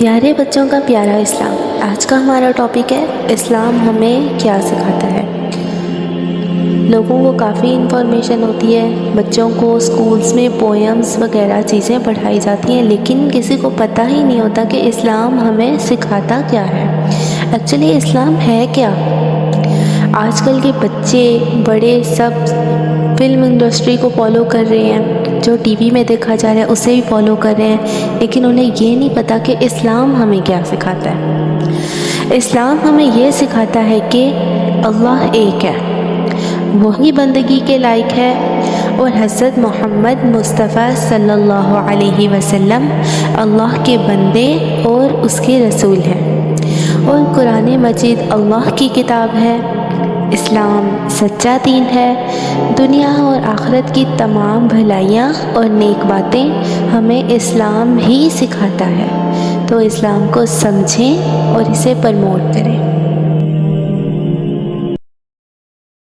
پیارے بچوں کا پیارا اسلام، آج کا ہمارا ٹاپک ہے اسلام ہمیں کیا سکھاتا ہے۔ لوگوں کو کافی انفارمیشن ہوتی ہے، بچوں کو اسکولس میں پوئمز وغیرہ چیزیں پڑھائی جاتی ہیں، لیکن کسی کو پتہ ہی نہیں ہوتا کہ اسلام ہمیں سکھاتا کیا ہے۔ ایکچولی اسلام ہے کیا؟ آج کل کے بچے بڑے سب فلم انڈسٹری کو فالو کر رہے ہیں، جو ٹی وی میں دیکھا جا رہا ہے اسے بھی فالو کر رہے ہیں، لیکن انہیں یہ نہیں پتا کہ اسلام ہمیں کیا سکھاتا ہے۔ اسلام ہمیں یہ سکھاتا ہے کہ اللہ ایک ہے، وہی بندگی کے لائق ہے، اور حضرت محمد مصطفیٰ صلی اللہ علیہ وسلم اللہ کے بندے اور اس کے رسول ہیں، اور قرآن مجید اللہ کی کتاب ہے۔ اسلام سچا دین ہے، دنیا اور آخرت کی تمام بھلائیاں اور نیک باتیں ہمیں اسلام ہی سکھاتا ہے، تو اسلام کو سمجھیں اور اسے پروموٹ کریں۔